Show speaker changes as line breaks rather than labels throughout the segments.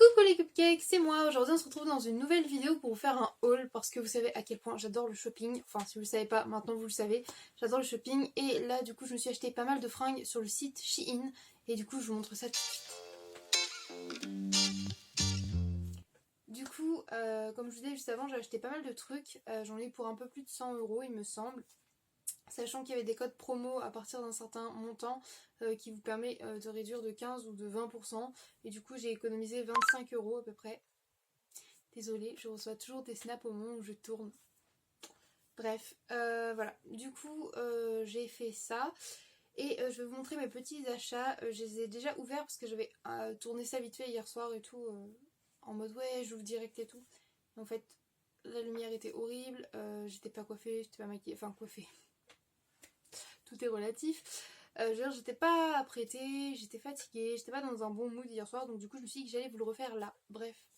Coucou les cupcakes, c'est moi. Aujourd'hui on se retrouve dans une nouvelle vidéo pour vous faire un haul parce que vous savez à quel point j'adore le shopping. Enfin si vous le savez pas, maintenant vous le savez, j'adore le shopping. Et là du coup je me suis acheté pas mal de fringues sur le site Shein. Et du coup je vous montre ça tout de suite. Du coup comme je vous disais juste avant, j'ai acheté pas mal de trucs. J'en ai eu pour un peu plus de 100 € il me semble. Sachant qu'il y avait des codes promo à partir d'un certain montant qui vous permet de réduire de 15 ou de 20%. Et du coup j'ai économisé 25 € à peu près. Désolée, je reçois toujours des snaps au moment où je tourne. Bref, voilà. Du coup, j'ai fait ça. Et je vais vous montrer mes petits achats. Je les ai déjà ouverts parce que j'avais tourné ça vite fait hier soir et tout. En mode ouais, j'ouvre direct et tout. Et en fait, la lumière était horrible. J'étais pas coiffée, j'étais pas maquillée. Enfin, coiffée. Tout est relatif. Je veux dire, j'étais pas apprêtée, j'étais fatiguée, j'étais pas dans un bon mood hier soir. Donc du coup, je me suis dit que j'allais vous le refaire là. Bref.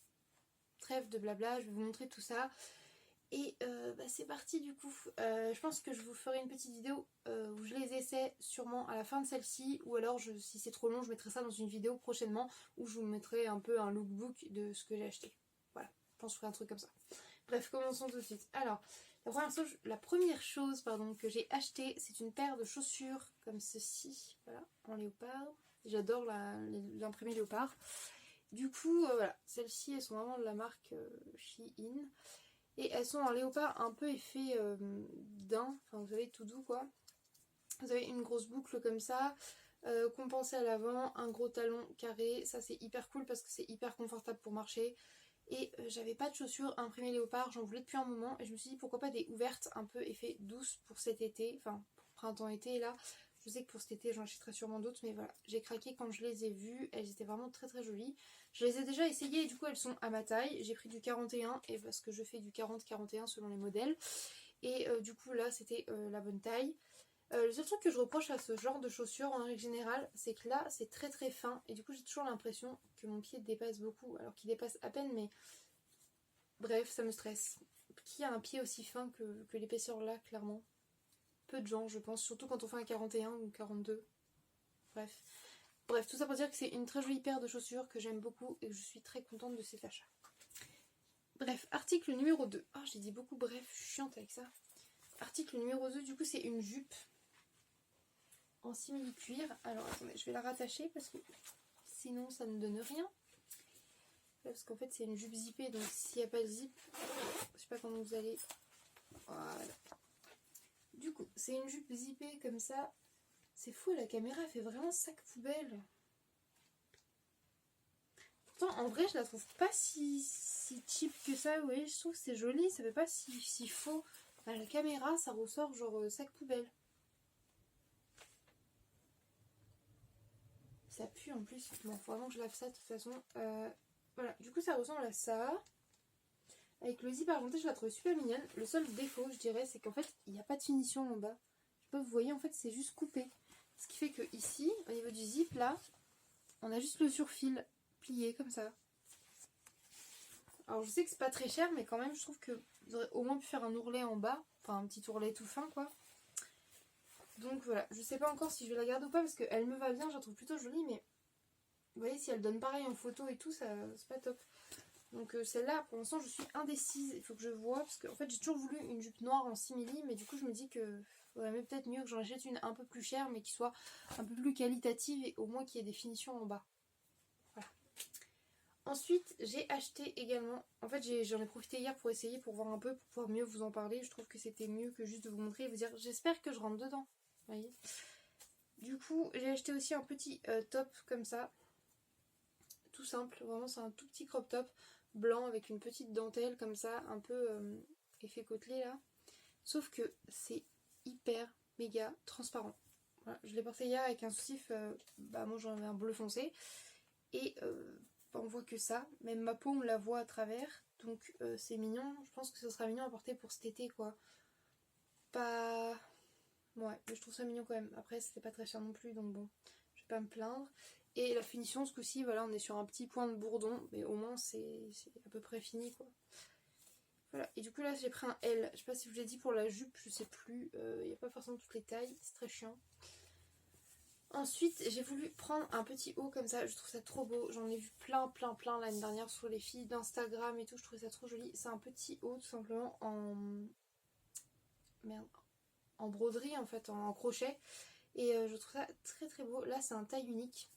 Trêve de blabla, je vais vous montrer tout ça. Et c'est parti du coup. Je pense que je vous ferai une petite vidéo où je les essaie sûrement à la fin de celle-ci. Ou alors si c'est trop long, je mettrai ça dans une vidéo prochainement où je vous mettrai un peu un lookbook de ce que j'ai acheté. Voilà, je pense que je ferai un truc comme ça. Bref, commençons tout de suite. Alors, la première chose que j'ai acheté, c'est une paire de chaussures comme ceci. Voilà, en léopard. J'adore l'imprimé léopard. Du coup, voilà, celles-ci, elles sont vraiment de la marque Shein. Et elles sont en léopard un peu effet daim, enfin vous savez, tout doux quoi. Vous avez une grosse boucle comme ça, compensée à l'avant, un gros talon carré. Ça c'est hyper cool parce que c'est hyper confortable pour marcher. Et j'avais pas de chaussures imprimées léopard, j'en voulais depuis un moment. Et je me suis dit pourquoi pas des ouvertes un peu effet douce pour cet été, enfin pour printemps-été là. Je sais que pour cet été j'en achèterai sûrement d'autres, mais voilà, j'ai craqué quand je les ai vues, elles étaient vraiment très très jolies. Je les ai déjà essayées et du coup elles sont à ma taille, j'ai pris du 41 et parce que je fais du 40-41 selon les modèles. Et du coup là c'était la bonne taille. Le seul truc que je reproche à ce genre de chaussures en règle générale, c'est que là c'est très très fin et du coup j'ai toujours l'impression que mon pied dépasse beaucoup, alors qu'il dépasse à peine, mais bref, ça me stresse. Qui a un pied aussi fin que l'épaisseur là, clairement? Peu de gens, je pense, surtout quand on fait un 41 ou 42. Bref. Bref, tout ça pour dire que c'est une très jolie paire de chaussures que j'aime beaucoup et que je suis très contente de cet achat. Bref, article numéro 2. Ah, j'ai dit beaucoup bref, je suis chiante avec ça. Article numéro 2, du coup, c'est une jupe en simili-cuir. Alors, attendez, je vais la rattacher parce que sinon, ça ne donne rien. Parce qu'en fait, c'est une jupe zippée, donc s'il n'y a pas de zip, je sais pas comment vous allez... Voilà. Du coup, c'est une jupe zippée comme ça. C'est fou, la caméra fait vraiment sac poubelle. Pourtant, en vrai, je la trouve pas si cheap que ça. Vous voyez, je trouve que c'est joli, ça fait pas si faux. À la caméra, ça ressort genre sac poubelle. Ça pue en plus. Bon, faut vraiment que je lave ça de toute façon. Voilà, du coup, ça ressemble à ça. Avec le zip argenté, je la trouve super mignonne. Le seul défaut, je dirais, c'est qu'en fait, il n'y a pas de finition en bas. Je sais pas, vous voyez, en fait, c'est juste coupé. Ce qui fait que ici, au niveau du zip, là, on a juste le surfil plié comme ça. Alors, je sais que c'est pas très cher, mais quand même, je trouve que vous aurez au moins pu faire un ourlet en bas. Enfin, un petit ourlet tout fin, quoi. Donc voilà, je sais pas encore si je vais la garder ou pas, parce qu'elle me va bien, je la trouve plutôt jolie, mais vous voyez, si elle donne pareil en photo et tout, ça c'est pas top. Donc celle-là, pour l'instant, je suis indécise. Il faut que je vois, parce qu'en fait, j'ai toujours voulu une jupe noire en simili, mais du coup, je me dis que faudrait peut-être mieux que j'en achète une un peu plus chère, mais qui soit un peu plus qualitative et au moins qu'il y ait des finitions en bas. Voilà. Ensuite, j'ai acheté également... En fait, j'en ai profité hier pour essayer, pour voir un peu, pour pouvoir mieux vous en parler. Je trouve que c'était mieux que juste de vous montrer et vous dire, j'espère que je rentre dedans. Vous voyez. Du coup, j'ai acheté aussi un petit top comme ça. Tout simple, vraiment, c'est un tout petit crop top blanc avec une petite dentelle comme ça, un peu effet côtelé là. Sauf que c'est hyper méga transparent. Voilà, je l'ai porté hier avec un soutif, moi j'en avais un bleu foncé. Et on voit que ça, même ma peau on la voit à travers. Donc c'est mignon, je pense que ce sera mignon à porter pour cet été quoi. Pas... Ouais, mais je trouve ça mignon quand même. Après c'était pas très cher non plus, donc bon, je vais pas me plaindre. Et la finition, ce coup-ci, voilà, on est sur un petit point de bourdon, mais au moins c'est à peu près fini quoi. Voilà, et du coup là j'ai pris un L. Je sais pas si je vous l'ai dit pour la jupe, je sais plus. Il n'y a pas forcément toutes les tailles, c'est très chiant. Ensuite, j'ai voulu prendre un petit haut comme ça, je trouve ça trop beau. J'en ai vu plein l'année dernière sur les filles d'Instagram et tout, je trouvais ça trop joli. C'est un petit haut tout simplement en... Merde. En broderie en fait, en crochet. Et je trouve ça très beau. Là, c'est un taille unique.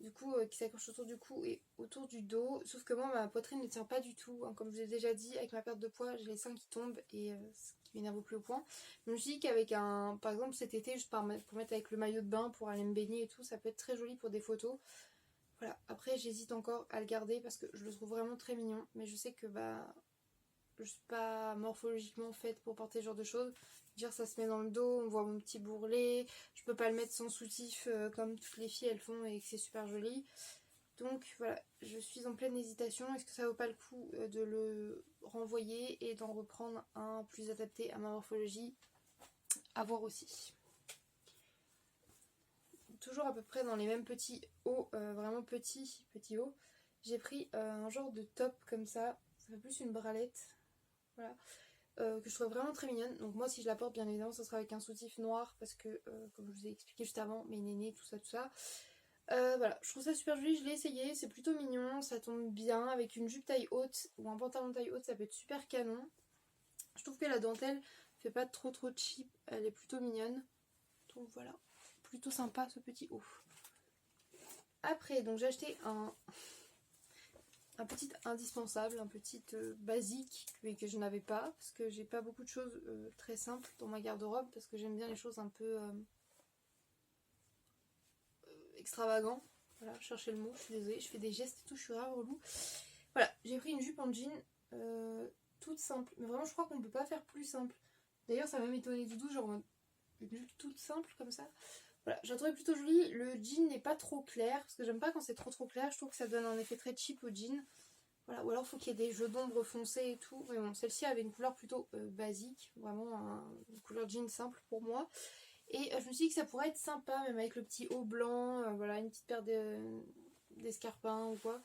Du coup, qui s'accroche autour du cou et autour du dos. Sauf que moi, ma poitrine ne tient pas du tout. Hein. Comme je vous ai déjà dit, avec ma perte de poids, j'ai les seins qui tombent et ce qui m'énerve au plus haut point. Je me suis dit qu'avec un... Par exemple, cet été, juste pour mettre avec le maillot de bain pour aller me baigner et tout, ça peut être très joli pour des photos. Voilà. Après, j'hésite encore à le garder parce que je le trouve vraiment très mignon. Mais je sais que je suis pas morphologiquement faite pour porter ce genre de choses. Dire ça se met dans le dos, on voit mon petit bourrelet, je peux pas le mettre sans soutif comme toutes les filles elles font et que c'est super joli. Donc voilà, je suis en pleine hésitation, est-ce que ça vaut pas le coup de le renvoyer et d'en reprendre un plus adapté à ma morphologie? À voir aussi. Toujours à peu près dans les mêmes petits hauts, vraiment petits hauts, j'ai pris un genre de top comme ça fait plus une bralette, voilà. Que je trouve vraiment très mignonne. Donc moi si je la porte bien évidemment ça sera avec un soutif noir parce que comme je vous ai expliqué juste avant, mes nénés, tout ça. Voilà, je trouve ça super joli, je l'ai essayé, c'est plutôt mignon, ça tombe bien avec une jupe taille haute ou un pantalon taille haute, ça peut être super canon. Je trouve que la dentelle fait pas trop cheap, elle est plutôt mignonne. Donc voilà, plutôt sympa ce petit haut. Après donc j'ai acheté un petit indispensable, un petit basique mais que je n'avais pas parce que j'ai pas beaucoup de choses très simples dans ma garde-robe parce que j'aime bien les choses un peu extravagants. Voilà, chercher le mot, je suis désolée, je fais des gestes et tout, je suis grave relou. Voilà, j'ai pris une jupe en jean toute simple, mais vraiment je crois qu'on ne peut pas faire plus simple. D'ailleurs ça m'a même étonné du tout, genre une jupe toute simple comme ça. Voilà, je la trouvais plutôt jolie. Le jean n'est pas trop clair, parce que j'aime pas quand c'est trop clair, je trouve que ça donne un effet très cheap au jean. Voilà, ou alors il faut qu'il y ait des jeux d'ombre foncés et tout. Mais bon, celle-ci avait une couleur plutôt basique, vraiment une couleur jean simple pour moi. Et je me suis dit que ça pourrait être sympa, même avec le petit haut blanc, voilà, une petite paire d'escarpins ou quoi.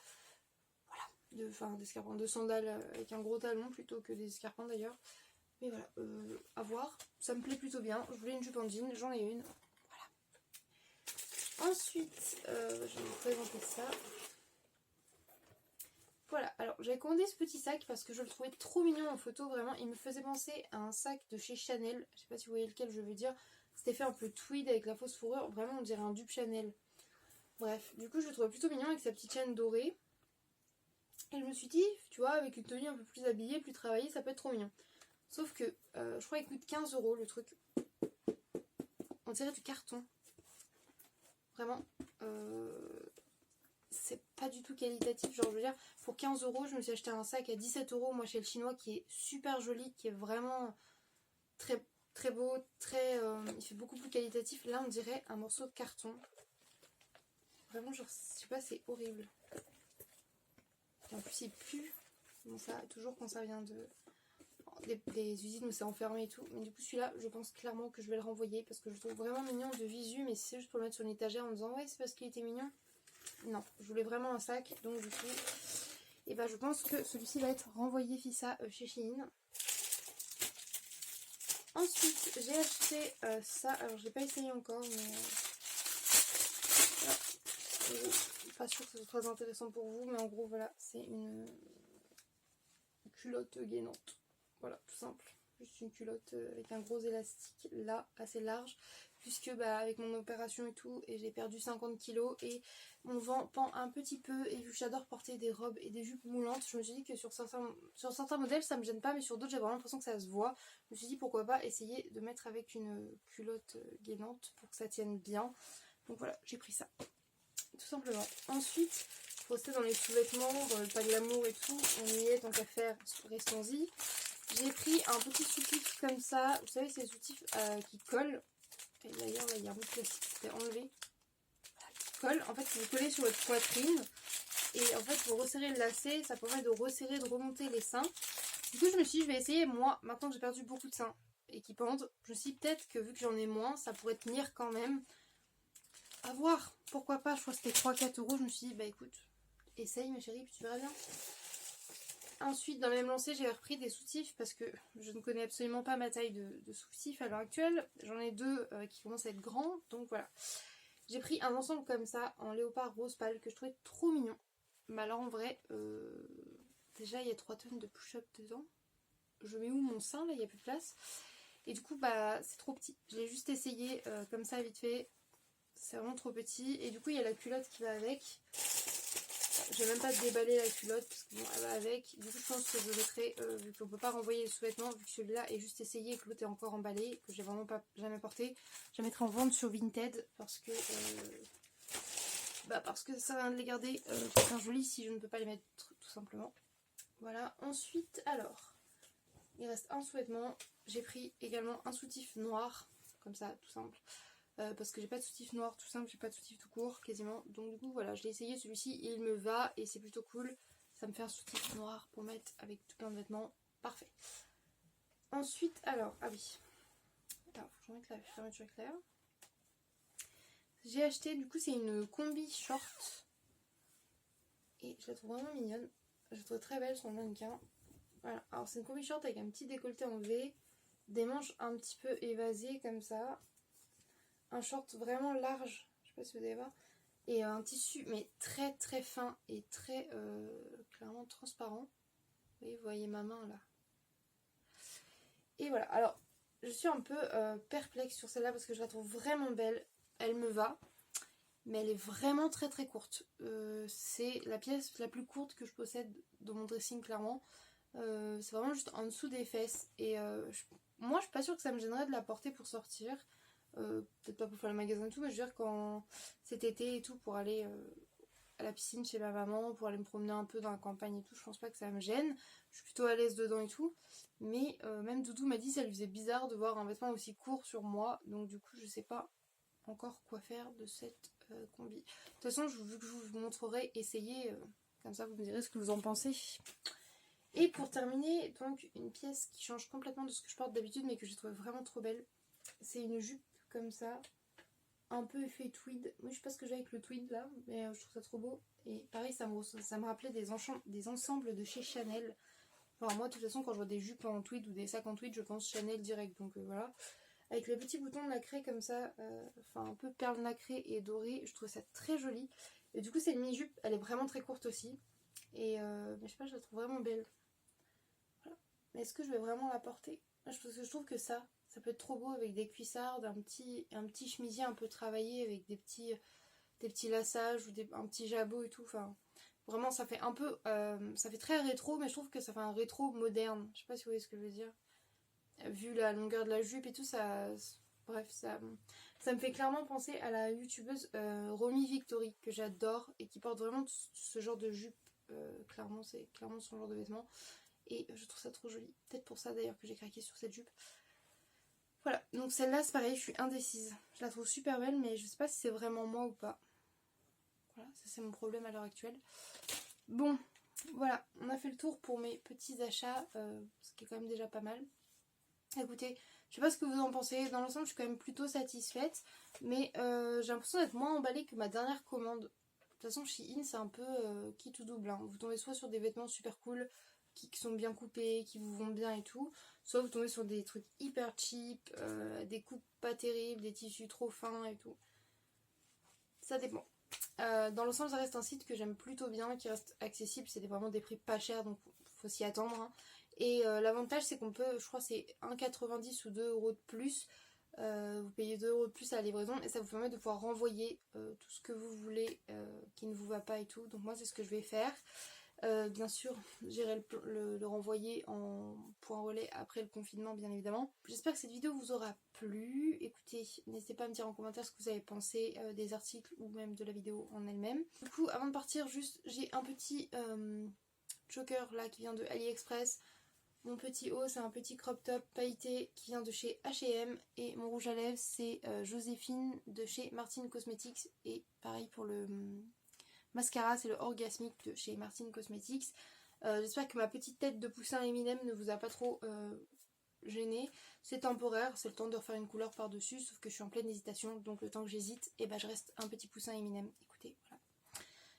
Voilà, d'escarpins, de sandales avec un gros talon plutôt que des escarpins d'ailleurs. Mais voilà, à voir. Ça me plaît plutôt bien. Je voulais une jupe en jean, j'en ai une. Ensuite, je vais vous présenter ça. Voilà, alors j'avais commandé ce petit sac parce que je le trouvais trop mignon en photo, vraiment. Il me faisait penser à un sac de chez Chanel. Je sais pas si vous voyez lequel je veux dire. C'était fait un peu tweed avec la fausse fourrure. Vraiment, on dirait un dupe Chanel. Bref, du coup, je le trouvais plutôt mignon avec sa petite chaîne dorée. Et je me suis dit, tu vois, avec une tenue un peu plus habillée, plus travaillée, ça peut être trop mignon. Sauf que je crois qu'il coûte 15 € le truc. On dirait du carton. Vraiment, c'est pas du tout qualitatif. Genre, je veux dire, pour 15 €, je me suis acheté un sac à 17 € moi chez le chinois qui est super joli, qui est vraiment très beau, il fait beaucoup plus qualitatif. Là, on dirait un morceau de carton. Vraiment, genre, je sais pas, c'est horrible. Et en plus, il pue. Bon, ça, toujours quand ça vient des usines où c'est enfermé et tout. Mais du coup, celui-là, je pense clairement que je vais le renvoyer parce que je le trouve vraiment mignon de visu. Mais si c'est juste pour le mettre sur une étagère en disant ouais, c'est parce qu'il était mignon. Non, je voulais vraiment un sac. Donc, du coup, et je pense que celui-ci va être renvoyé Fissa chez Shein. Ensuite, j'ai acheté ça. Alors, je l'ai pas essayé encore, mais voilà. Pas sûr que ce soit très intéressant pour vous, mais en gros, voilà, c'est une culotte gainante. Voilà, tout simple. Juste une culotte avec un gros élastique là, assez large. Puisque avec mon opération et tout, et j'ai perdu 50 kilos et mon ventre pend un petit peu. Et vu que j'adore porter des robes et des jupes moulantes, je me suis dit que sur certains modèles ça me gêne pas, mais sur d'autres j'ai vraiment l'impression que ça se voit. Je me suis dit pourquoi pas essayer de mettre avec une culotte gainante pour que ça tienne bien. Donc voilà, j'ai pris ça. Tout simplement. Ensuite, pour rester dans les sous-vêtements, dans le pas glamour et tout, on y est tant qu'à faire, restons-y. J'ai pris un petit soutif comme ça. Vous savez, c'est des soutifs qui collent. Et d'ailleurs, là, il y a un bout de plastique qui s'était enlevé. Voilà, qui colle. En fait, vous collez sur votre poitrine. Et en fait, vous resserrez le lacet. Ça permet de resserrer, de remonter les seins. Du coup, je me suis dit, je vais essayer. Moi, maintenant que j'ai perdu beaucoup de seins et qui pendent, je me suis dit peut-être que vu que j'en ai moins, ça pourrait tenir quand même. À voir. Pourquoi pas. Je crois que c'était 3-4 €. Je me suis dit, écoute, essaye ma chérie, puis tu verras bien. Ensuite, dans la même lancée, j'ai repris des soutifs parce que je ne connais absolument pas ma taille de soutif à l'heure actuelle. J'en ai deux qui commencent à être grands, donc voilà. J'ai pris un ensemble comme ça en léopard rose pâle que je trouvais trop mignon. Mais alors en vrai, déjà il y a 3 tonnes de push-up dedans. Je mets où mon sein là, il n'y a plus de place. Et du coup bah c'est trop petit. Je l'ai juste essayé comme ça vite fait. C'est vraiment trop petit. Et du coup il y a la culotte qui va avec. Je vais même pas déballer la culotte parce que bon, elle va avec. Du coup je pense que je mettrai, vu qu'on peut pas renvoyer les sous-vêtements, vu que celui-là est juste essayé et que l'autre est encore emballé, que j'ai vraiment pas jamais porté, je la mettrai en vente sur Vinted parce que ça sert à rien de les garder pour faire joli si je ne peux pas les mettre tout simplement. Voilà. Ensuite alors il reste un sous-vêtement. J'ai pris également un soutif noir, comme ça tout simple. Parce que j'ai pas de soutif noir tout simple, j'ai pas de soutif tout court quasiment. Donc du coup voilà, je l'ai essayé celui-ci et il me va et c'est plutôt cool. Ça me fait un soutif noir pour mettre avec tout plein de vêtements. Parfait. Ensuite alors, ah oui. Alors faut que je remette la fermeture éclair. J'ai acheté, du coup c'est une combi short. Et je la trouve vraiment mignonne. Je la trouve très belle sur le mannequin. Voilà, alors c'est une combi short avec un petit décolleté en V. Des manches un petit peu évasées comme ça. Un short vraiment large, je sais pas si vous allez voir, et un tissu mais très très fin et très clairement transparent. Vous voyez ma main là. Et voilà, alors je suis un peu perplexe sur celle-là parce que je la trouve vraiment belle. Elle me va, mais elle est vraiment très très courte. C'est la pièce la plus courte que je possède dans mon dressing clairement. C'est vraiment juste en dessous des fesses. Et moi je suis pas sûre que ça me gênerait de la porter pour sortir. Peut-être pas pour faire le magasin et tout, mais je veux dire quand cet été et tout pour aller à la piscine chez ma maman, pour aller me promener un peu dans la campagne et tout, je pense pas que ça me gêne. Je suis plutôt à l'aise dedans et tout, mais même Doudou m'a dit que ça lui faisait bizarre de voir un vêtement aussi court sur moi, donc du coup je sais pas encore quoi faire de cette combi. De toute façon vu que je vous montrerai, essayez, comme ça vous me direz ce que vous en pensez. Et pour terminer, donc une pièce qui change complètement de ce que je porte d'habitude mais que j'ai trouvé vraiment trop belle. C'est une jupe comme ça, un peu effet tweed. Moi je sais pas ce que j'ai avec le tweed là, mais je trouve ça trop beau. Et pareil ça me rappelait des ensembles de chez Chanel. Enfin moi de toute façon quand je vois des jupes en tweed ou des sacs en tweed je pense Chanel direct, donc voilà. Avec les petits boutons nacrés comme ça, enfin un peu perle nacrée et dorée, je trouve ça très joli. Et du coup c'est une mini jupe, elle est vraiment très courte aussi. Et mais je sais pas, je la trouve vraiment belle. Voilà. Mais est-ce que je vais vraiment la porter? Parce que je trouve que ça peut être trop beau avec des cuissardes, un petit chemisier un peu travaillé avec des petits lassages ou un petit jabot et tout. Enfin, vraiment ça fait un peu, ça fait très rétro, mais je trouve que ça fait un rétro moderne. Je sais pas si vous voyez ce que je veux dire. Vu la longueur de la jupe et tout, bref, ça me fait clairement penser à la youtubeuse Romy Victory, que j'adore et qui porte vraiment ce genre de jupe. Clairement, c'est clairement son genre de vêtements. Et je trouve ça trop joli. Peut-être pour ça d'ailleurs que j'ai craqué sur cette jupe. Voilà, donc celle-là c'est pareil, je suis indécise. Je la trouve super belle, mais je sais pas si c'est vraiment moi ou pas. Voilà, ça c'est mon problème à l'heure actuelle. Bon, voilà, on a fait le tour pour mes petits achats, ce qui est quand même déjà pas mal. Écoutez, je sais pas ce que vous en pensez. Dans l'ensemble, je suis quand même plutôt satisfaite, mais j'ai l'impression d'être moins emballée que ma dernière commande. De toute façon, Shein, c'est un peu qui tout double. Hein. Vous tombez soit sur des vêtements super cool, qui sont bien coupés, qui vous vont bien et tout, soit vous tombez sur des trucs hyper cheap, des coupes pas terribles, des tissus trop fins et tout. Ça dépend. Dans l'ensemble, ça reste un site que j'aime plutôt bien, qui reste accessible. C'est vraiment des prix pas chers, donc faut s'y attendre. Hein. Et l'avantage, c'est qu'on peut, je crois, c'est 1,90 ou 2 € de plus. Vous payez 2 € de plus à la livraison et ça vous permet de pouvoir renvoyer tout ce que vous voulez qui ne vous va pas et tout. Donc moi, c'est ce que je vais faire. Bien sûr, j'irai le renvoyer en point relais après le confinement, bien évidemment. J'espère que cette vidéo vous aura plu. Écoutez, n'hésitez pas à me dire en commentaire ce que vous avez pensé des articles ou même de la vidéo en elle-même. Du coup, avant de partir, juste, j'ai un petit choker là qui vient de AliExpress. Mon petit haut, c'est un petit crop top pailleté qui vient de chez H&M. Et mon rouge à lèvres, c'est Joséphine de chez Martin Cosmetics. Et pareil pour le mascara, c'est le Orgasmic de chez Martin Cosmetics. J'espère que ma petite tête de poussin Eminem ne vous a pas trop gêné. C'est temporaire, c'est le temps de refaire une couleur par-dessus, sauf que je suis en pleine hésitation, donc le temps que j'hésite, et je reste un petit poussin Eminem. Écoutez, voilà.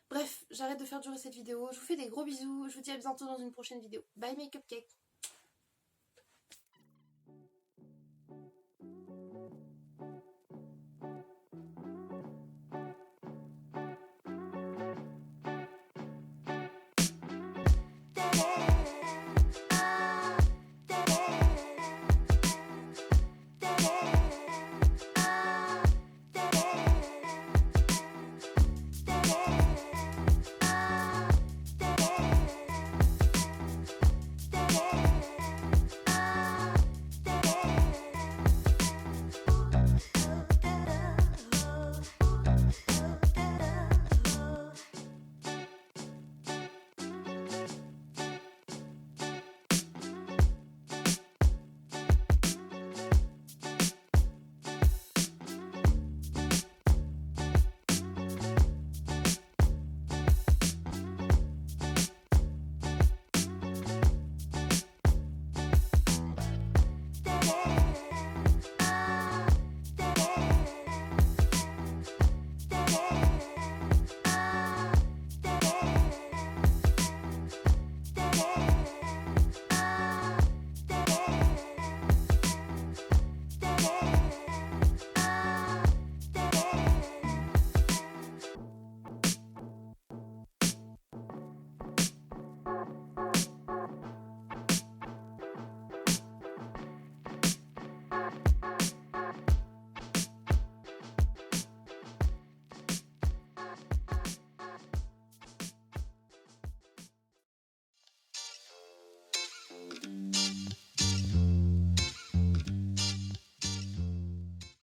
Bref, j'arrête de faire durer cette vidéo. Je vous fais des gros bisous. Je vous dis à bientôt dans une prochaine vidéo. Bye mes cupcakes.